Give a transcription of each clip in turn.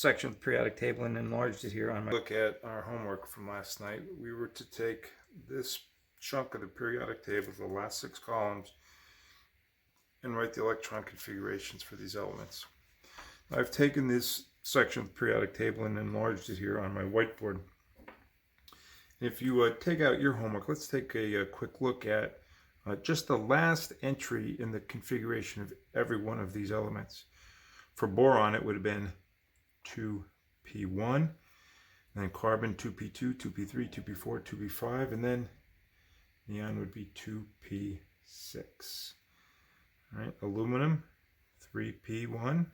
section of the periodic table and enlarged it here on my look at our homework from last night. We were to take this chunk of the periodic table, the last 6 columns, and write the electron configurations for these elements. I've taken this section of the periodic table and enlarged it here on my whiteboard. If you take out your homework, let's take a quick look at just the last entry in the configuration of every one of these elements. For boron, it would have been 2p1, and then carbon 2p2, 2p3, 2p4, 2p5, and then neon would be 2p6. All right, aluminum 3p1,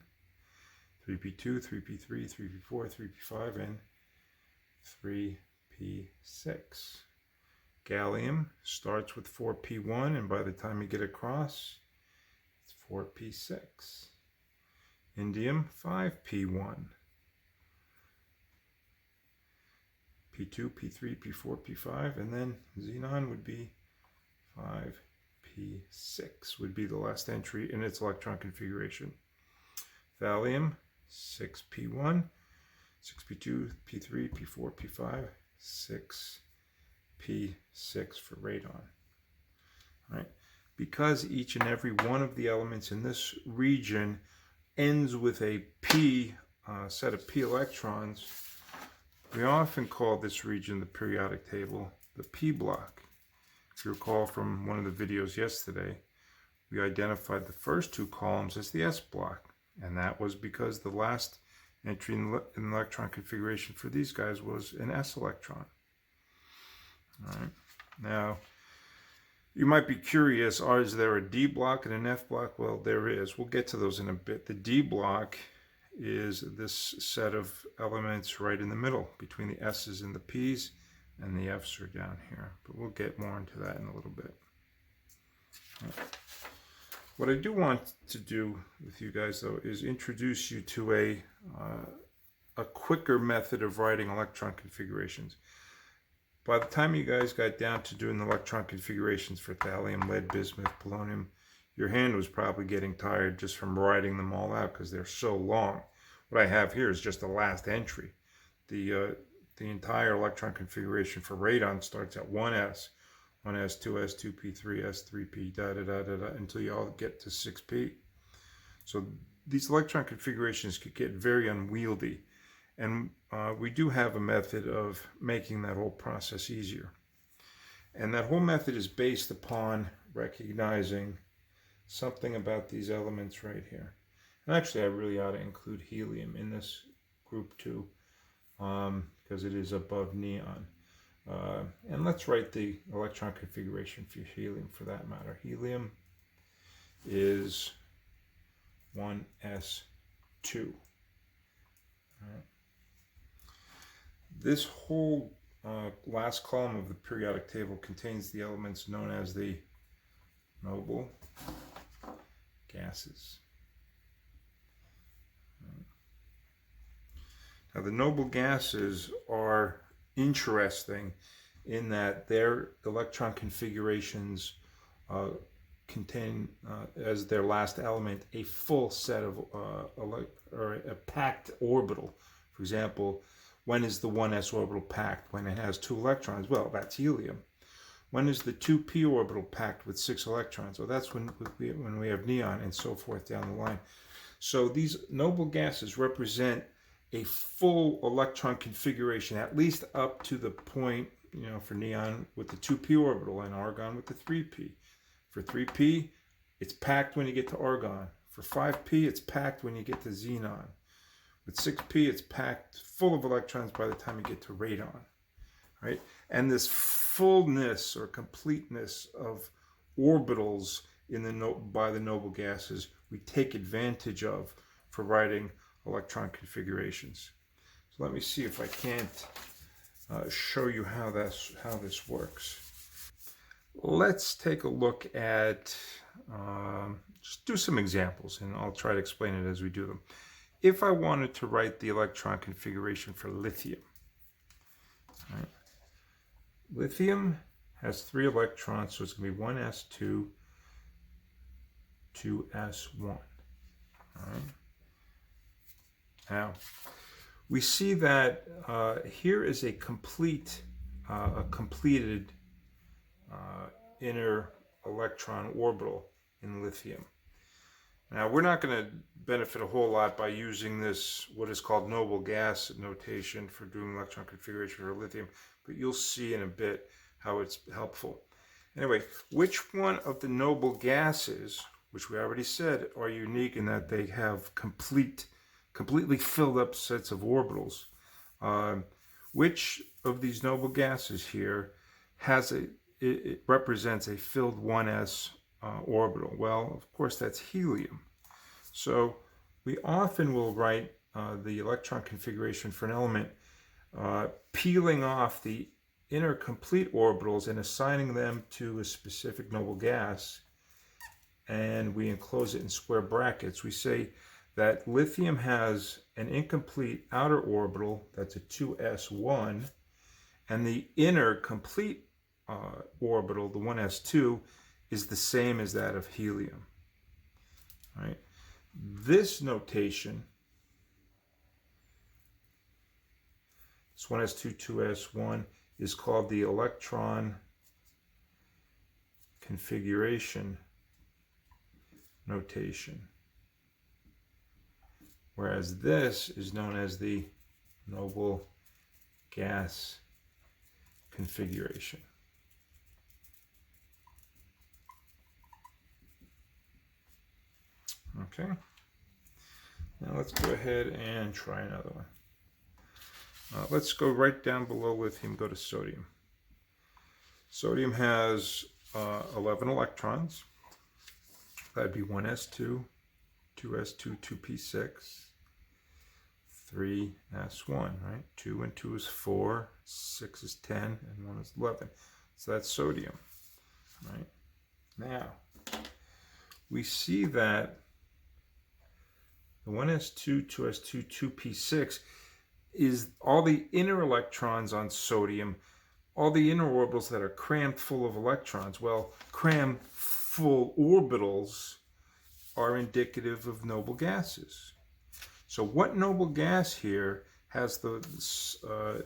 3p2, 3p3, 3p4, 3p5, and 3p6. Gallium starts with 4p1, and by the time you get across, it's 4p6. Indium 5p1. P2, P3, P4, P5, and then xenon would be 5p6, would be the last entry in its electron configuration. Thallium 6p1, 6p2, P3, P4, P5, 6p6 for radon. All right. Because each and every one of the elements in this region ends with a p set of p electrons, we often call this region the periodic table the p block. If you recall from one of the videos yesterday, we identified the first 2 columns as the s block, and that was because the last entry in the electron configuration for these guys was an s electron. All right. Now, you might be curious, is there a D block and an F block? Well, there is. We'll get to those in a bit. The D block is this set of elements right in the middle between the S's and the P's, and the F's are down here. But we'll get more into that in a little bit. Right. What I do want to do with you guys, though, is introduce you to a quicker method of writing electron configurations. By the time you guys got down to doing the electron configurations for thallium, lead, bismuth, polonium, your hand was probably getting tired just from writing them all out because they're so long. What I have here is just the last entry. The entire electron configuration for radon starts at 1s, 1s, 2s, 2p, 3s, 3p, until you all get to 6p. So these electron configurations could get very unwieldy. And we do have a method of making that whole process easier. And that whole method is based upon recognizing something about these elements right here. And actually, I really ought to include helium in this group too, because it is above neon. And let's write the electron configuration for helium for that matter. Helium is 1s2. All right. This whole last column of the periodic table contains the elements known as the noble gases. Now, the noble gases are interesting in that their electron configurations contain as their last element a full set of or a packed orbital. For example, when is the 1s orbital packed? When it has 2 electrons? Well, that's helium. When is the 2p orbital packed with 6 electrons? Well, that's when we have neon, and so forth down the line. So these noble gases represent a full electron configuration, at least up to the point, for neon with the 2p orbital and argon with the 3p. For 3p, it's packed when you get to argon. For 5p, it's packed when you get to xenon. With 6p, it's packed full of electrons by the time you get to radon, right? And this fullness or completeness of orbitals by the noble gases, we take advantage of for writing electron configurations. So let me see if I can't show you how this works. Let's take a look at, just do some examples, and I'll try to explain it as we do them. If I wanted to write the electron configuration for lithium, right? Lithium has 3 electrons, so it's going to be 1s2, 2s1. All right. Now, we see that here is a completed inner electron orbital in lithium. Now, we're not going to benefit a whole lot by using this, what is called noble gas notation for doing electron configuration for lithium, but you'll see in a bit how it's helpful. Anyway, which one of the noble gases, which we already said are unique in that they have completely filled up sets of orbitals, which of these noble gases here has it represents a filled 1s orbital? Well, of course, that's helium. So we often will write the electron configuration for an element peeling off the inner complete orbitals and assigning them to a specific noble gas, and we enclose it in square brackets. We say that lithium has an incomplete outer orbital, that's a 2s1, and the inner complete orbital, the 1s2, is the same as that of helium. All right. This notation, this 1s2, 2s1, is called the electron configuration notation, whereas this is known as the noble gas configuration. Okay, now let's go ahead and try another one. Let's go right down below lithium, go to sodium. Sodium has 11 electrons. That'd be 1s2, 2s2, 2p6, 3s1, right? 2 and 2 is 4, 6 is 10, and 1 is 11. So that's sodium, right? Now, we see that the 1s2, 2s2, 2p6 is all the inner electrons on sodium, all the inner orbitals that are crammed full of electrons. Well, crammed full orbitals are indicative of noble gases. So what noble gas here has the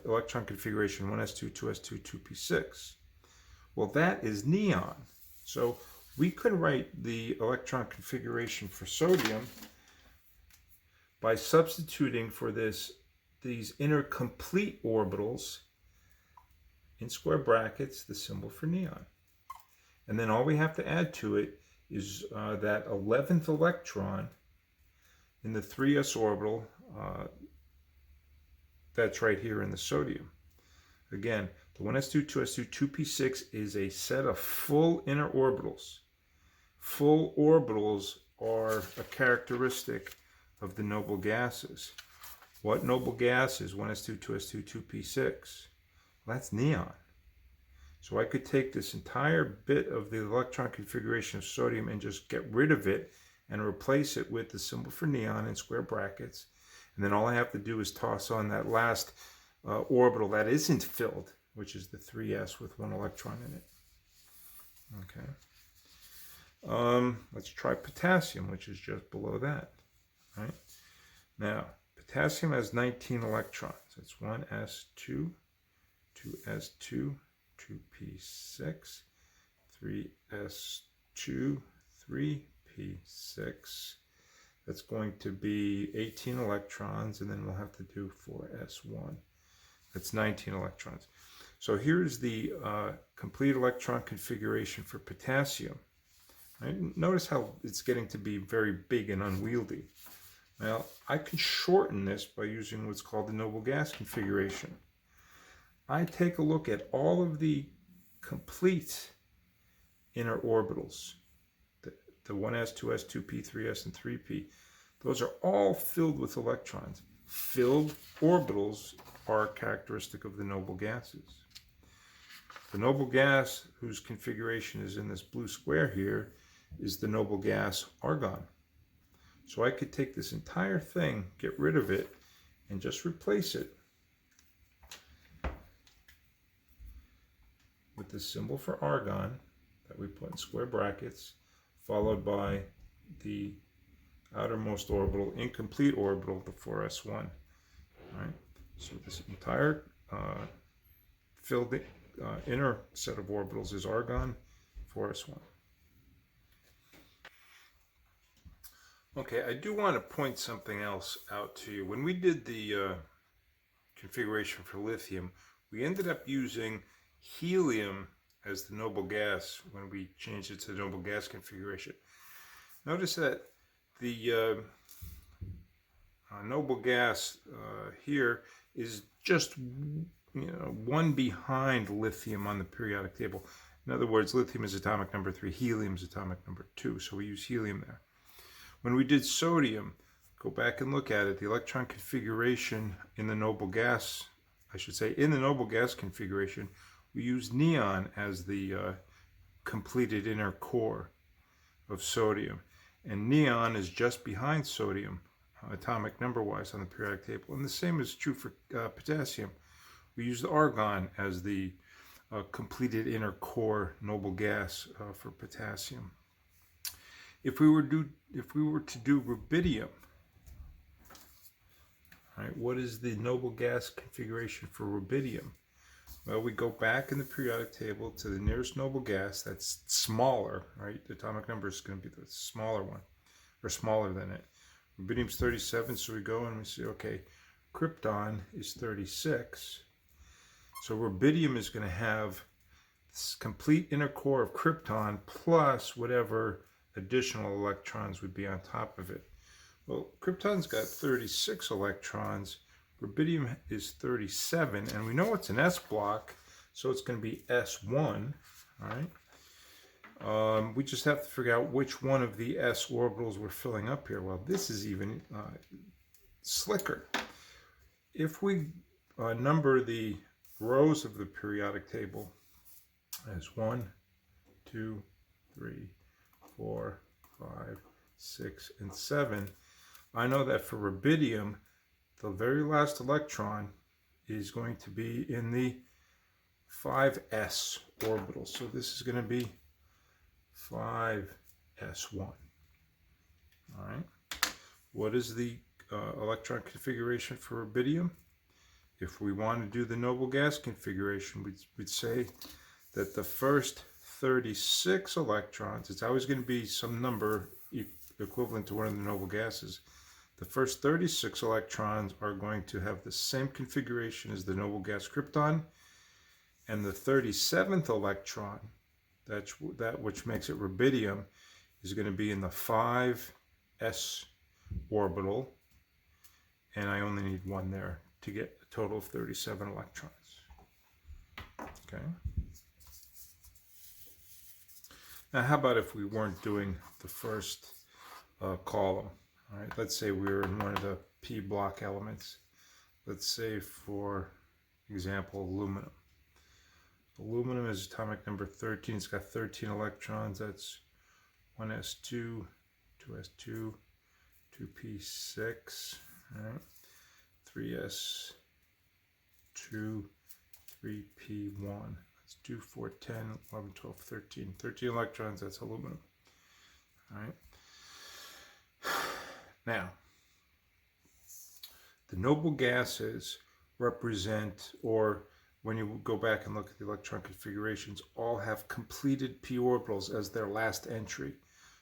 electron configuration 1s2, 2s2, 2p6? Well, that is neon. So we could write the electron configuration for sodium by substituting for these inner complete orbitals in square brackets the symbol for neon. And then all we have to add to it is that 11th electron in the 3s orbital that's right here in the sodium. Again, the 1s2, 2s2, 2p6 is a set of full inner orbitals. Full orbitals are a characteristic of the noble gases. What noble gas is 1s2, 2s2, 2p6? Well, that's neon. So I could take this entire bit of the electron configuration of sodium and just get rid of it and replace it with the symbol for neon in square brackets. And then all I have to do is toss on that last orbital that isn't filled, which is the 3s with 1 electron in it. Okay. Let's try potassium, which is just below that. Right? Now, potassium has 19 electrons. It's 1s2, 2s2, 2p6, 3s2, 3p6. That's going to be 18 electrons, and then we'll have to do 4s1. That's 19 electrons. So here's the complete electron configuration for potassium. Right? Notice how it's getting to be very big and unwieldy. Now, I can shorten this by using what's called the noble gas configuration. I take a look at all of the complete inner orbitals, the 1s, 2s, 2p, 3s, and 3p. Those are all filled with electrons. Filled orbitals are characteristic of the noble gases. The noble gas whose configuration is in this blue square here is the noble gas argon. So I could take this entire thing, get rid of it, and just replace it with the symbol for argon that we put in square brackets, followed by the outermost orbital, incomplete orbital, the 4s1. All right? So this entire filled inner set of orbitals is argon 4s1. Okay, I do want to point something else out to you. When we did the configuration for lithium, we ended up using helium as the noble gas when we changed it to the noble gas configuration. Notice that the noble gas here is just one behind lithium on the periodic table. In other words, lithium is atomic number 3, helium is atomic number 2, so we use helium there. When we did sodium, go back and look at it, the electron configuration in the noble gas, I should say in the noble gas configuration, we use neon as the completed inner core of sodium. And neon is just behind sodium, atomic number-wise on the periodic table. And the same is true for potassium. We use the argon as the completed inner core noble gas for potassium. If we were to do rubidium, right, what is the noble gas configuration for rubidium? Well, we go back in the periodic table to the nearest noble gas that's smaller, right? The atomic number is going to be the smaller one, or smaller than it. Rubidium's 37, so we go and we say, okay, krypton is 36. So rubidium is going to have this complete inner core of krypton plus whatever additional electrons would be on top of it. Well, krypton's got 36 electrons, rubidium is 37, and we know it's an s block, so it's going to be s1, all right? We just have to figure out which one of the s orbitals we're filling up here. Well, this is even slicker. If we number the rows of the periodic table as 1, 2, 3, 4, 5, 6, and 7, I know that for rubidium, the very last electron is going to be in the 5s orbital. So this is going to be 5s1. All right. What is the electron configuration for rubidium? If we want to do the noble gas configuration, we'd say that the first 36 electrons, it's always going to be some number equivalent to one of the noble gases. The first 36 electrons are going to have the same configuration as the noble gas krypton, and the 37th electron, that which makes it rubidium, is going to be in the 5s orbital, and I only need one there to get a total of 37 electrons. Okay. Now, how about if we weren't doing the first column? All right, let's say we were in one of the p block elements. Let's say, for example, aluminum. Aluminum is atomic number 13. It's got 13 electrons. That's 1s2, 2s2, 2p6, all right, 3s2, 3p1. That's 2, 4, 10, 11, 12, 13. 13 electrons, that's aluminum. All right. Now, the noble gases represent, or when you go back and look at the electron configurations, all have completed p orbitals as their last entry.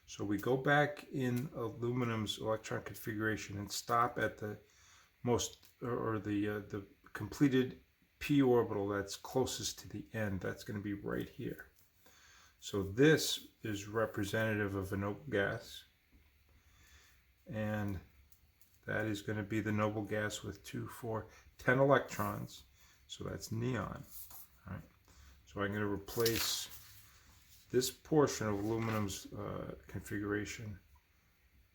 So we go back in aluminum's electron configuration and stop at the most, or the completed p orbital that's closest to the end. That's going to be right here. So this is representative of a noble gas, and that is going to be the noble gas with 2, 4, 10 electrons. So that's neon. All right. So I'm going to replace this portion of aluminum's configuration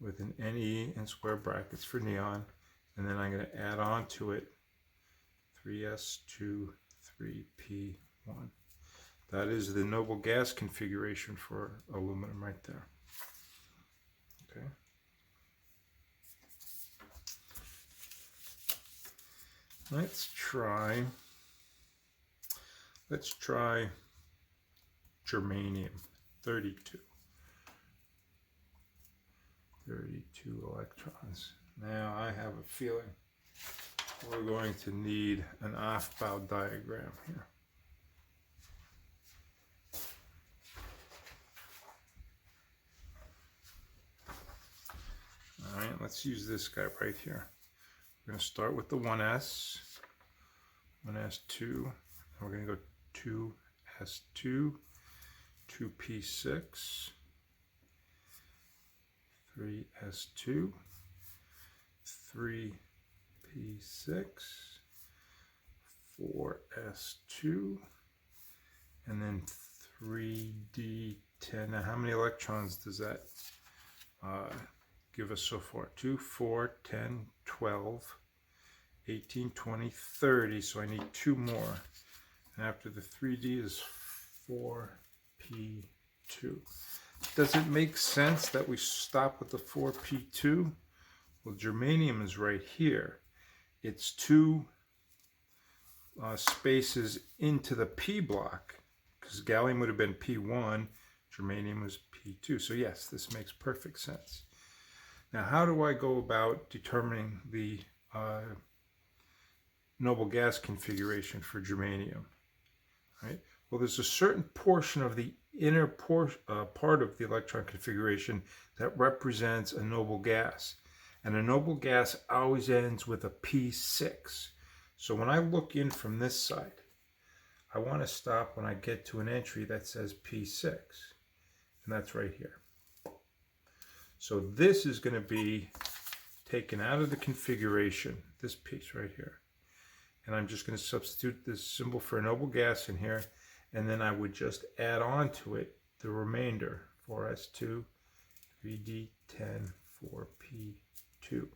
with an Ne in square brackets for neon, and then I'm going to add on to it 3s2, 3p1. That is the noble gas configuration for aluminum right there. Okay. Let's try germanium, 32. 32 electrons. Now I have a feeling we're going to need an Aufbau diagram here. All right, let's use this guy right here. We're going to start with the 1s, 1s2, and we're going to go 2s2, 2p6, 3s2, 3p6, 4s2, and then 3d10. Now, how many electrons does that give us so far? 2, 4, 10, 12, 18, 20, 30. So I need 2 more. And after the 3d is 4p2. Does it make sense that we stop with the 4p2? Well, germanium is right here. It's 2 spaces into the p block, because gallium would have been p1, germanium was p2. So yes, this makes perfect sense. Now, how do I go about determining the noble gas configuration for germanium? Right? Well, there's a certain portion of the inner part of the electron configuration that represents a noble gas. And a noble gas always ends with a P6. So when I look in from this side, I want to stop when I get to an entry that says P6. And that's right here. So this is going to be taken out of the configuration, this piece right here. And I'm just going to substitute this symbol for a noble gas in here. And then I would just add on to it the remainder, 4s2, 3d10, 4p2.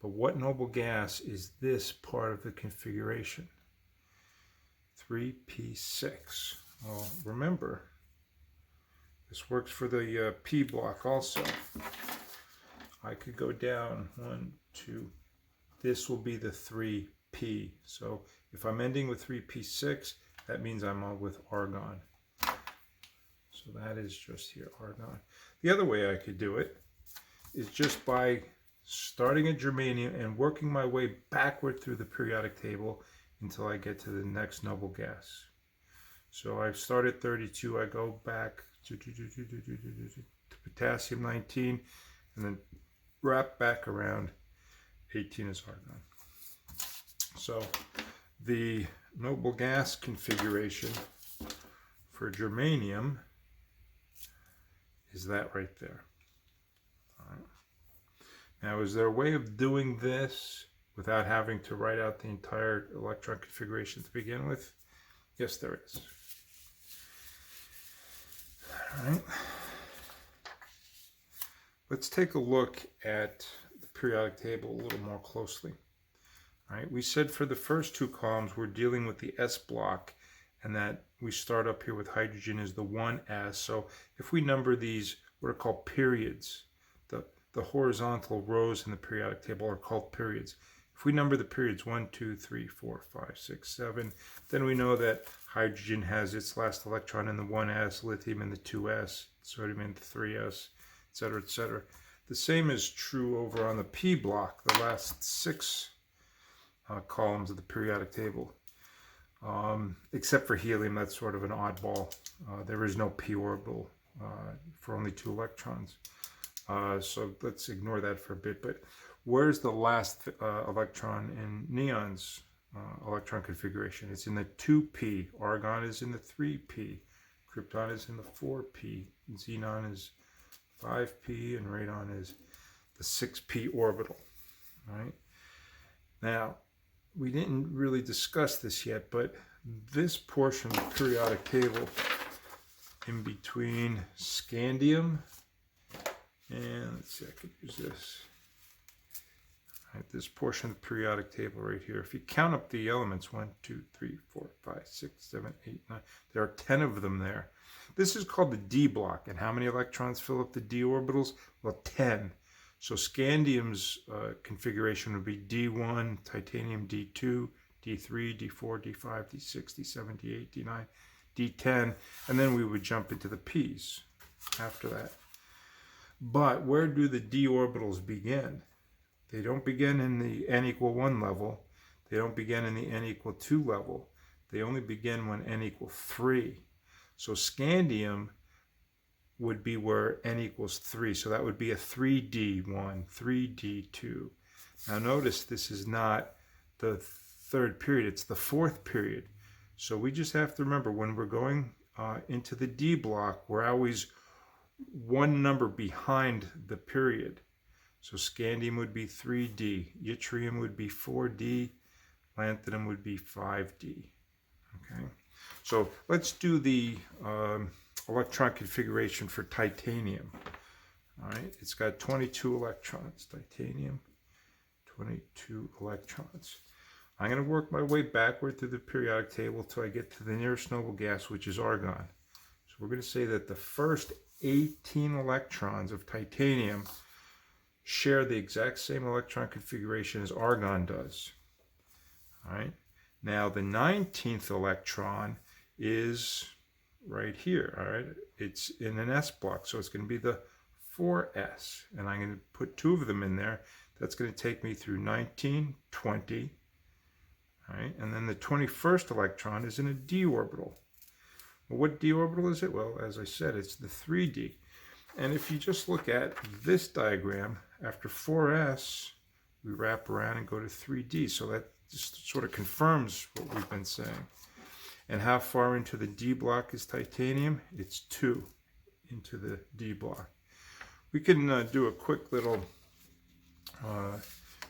But what noble gas is this part of the configuration? 3p6. Well, remember, this works for the p block also. I could go down 1, 2. This will be the 3p. So if I'm ending with 3p6, that means I'm on with argon. So that is just here, argon. The other way I could do it is just by starting at germanium and working my way backward through the periodic table until I get to the next noble gas. So I start at 32, I go back to potassium 19, and then wrap back around 18 is argon. So the noble gas configuration for germanium is that right there. All right. Now, is there a way of doing this without having to write out the entire electron configuration to begin with? Yes, there is. All right. Let's take a look at the periodic table a little more closely. All right, we said for the first 2 columns we're dealing with the S block, and that we start up here with hydrogen as the 1s. So if we number these, what are called periods, the horizontal rows in the periodic table are called periods. If we number the periods 1, 2, 3, 4, 5, 6, 7, then we know that hydrogen has its last electron in the 1s, lithium in the 2s, sodium in the 3s, etc., etc. The same is true over on the P block, the last 6 columns of the periodic table, except for helium. That's sort of an oddball. There is no p orbital for only 2 electrons, so let's ignore that for a bit. But where's the last electron in neon's electron configuration? It's in the 2p. Argon is in the 3p. Krypton is in the 4p. Xenon is 5p, and radon is the 6p orbital. All right. Now, we didn't really discuss this yet, but this portion of the periodic table in between scandium and, let's see, I could use this. All right, this portion of the periodic table right here, if you count up the elements, 1, 2, 3, 4, 5, 6, 7, 8, 9, there are 10 of them there. This is called the D block. And how many electrons fill up the D orbitals? Well, 10. So scandium's configuration would be D1, titanium D2, D3, D4, D5, D6, D7, D8, D9, D10, and then we would jump into the P's after that. But where do the D orbitals begin? They don't begin in the n = 1 level. They don't begin in the n equal 2 level. They only begin when n equals 3. So scandium would be where n equals 3. So that would be a 3D1, 3D2. Now notice this is not the third period, it's the fourth period. So we just have to remember when we're going into the D block, we're always one number behind the period. So scandium would be 3D, yttrium would be 4D, lanthanum would be 5D. Okay, so let's do the electron configuration for titanium. All right, it's got 22 electrons, titanium, 22 electrons. I'm going to work my way backward through the periodic table till I get to the nearest noble gas, which is argon. So we're going to say that the first 18 electrons of titanium share the exact same electron configuration as argon does. All right. Now the 19th electron is right here. All right. It's in an s block, so it's going to be the 4s, and I'm going to put 2 of them in there. That's going to take me through 19, 20. All right, and then the 21st electron is in a d orbital. Well, what d orbital is it? Well, as I said, it's the 3d. And if you just look at this diagram, after 4s, we wrap around and go to 3d. So that just sort of confirms what we've been saying. And how far into the d block is titanium? It's 2 into the d block. We can do a quick little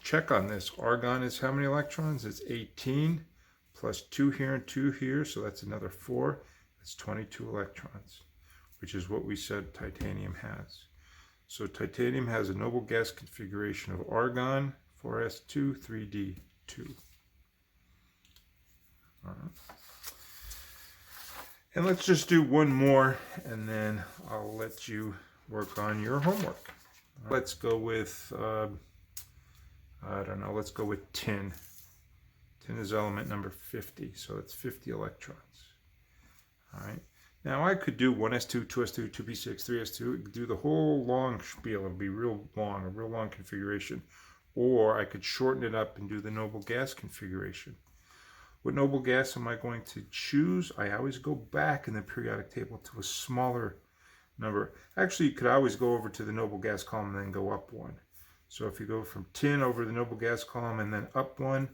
check on this. Argon is how many electrons? It's 18 plus 2 here and 2 here, so that's another 4. That's 22 electrons, which is what we said titanium has. So titanium has a noble gas configuration of argon, 4s2, 3d2. All right. And let's just do one more, and then I'll let you work on your homework. Let's go with I don't know, let's go with tin. Tin is element number 50, so it's 50 electrons. All right. Now I could do 1s2, 2s2, 2p6, 3s2, do the whole long spiel. It'd be real long, a real long configuration. Or I could shorten it up and do the noble gas configuration. What noble gas am I going to choose? I always go back in the periodic table to a smaller number. Actually, you could always go over to the noble gas column and then go up 1. So if you go from tin over the noble gas column and then up 1,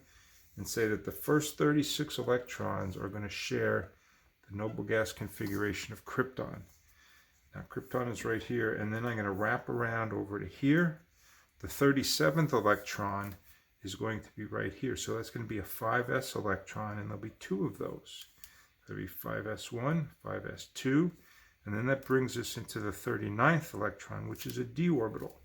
and say that the first 36 electrons are going to share the noble gas configuration of krypton. Now krypton is right here, and then I'm going to wrap around over to here. The 37th electron is going to be right here, so that's going to be a 5s electron, and there'll be 2 of those. There'll be 5s1, 5s2, and then that brings us into the 39th electron, which is a d orbital.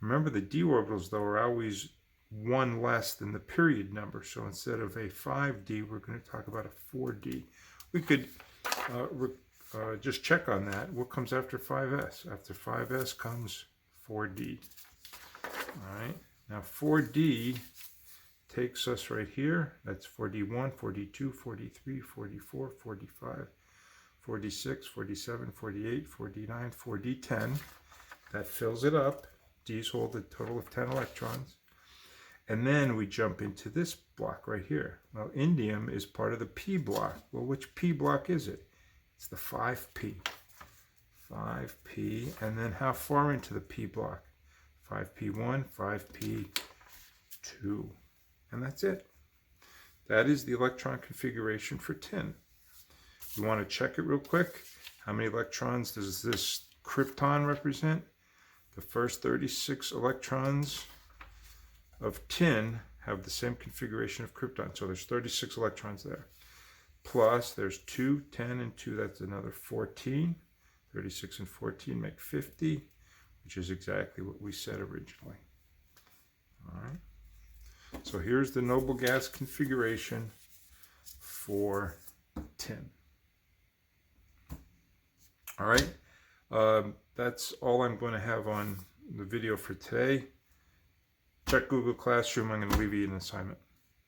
Remember, the d orbitals, though, are always 1 less than the period number. So instead of a 5d, we're going to talk about a 4d. We could just check on that. What comes after 5s? After 5s comes 4d. All right. Now 4d takes us right here. That's 4d1, 4d2, 4d3, 4d4, 4d5, 4d6, 4d7, 4d8, 4d9, 4d10. That fills it up. D's hold a total of 10 electrons. And then we jump into this block right here. Well, indium is part of the p block. Well, which p block is it? It's the 5p. 5p. And then how far into the p block? 5p1, 5p2. And that's it. That is the electron configuration for tin. We want to check it real quick. How many electrons does this krypton represent? The first 36 electrons of tin have the same configuration of krypton. So there's 36 electrons there. Plus there's 2, 10, and 2. That's another 14. 36 and 14 make 50, which is exactly what we said originally. All right. So here's the noble gas configuration for tin. All right. That's all I'm going to have on the video for today. Check Google Classroom. I'm going to leave you an assignment.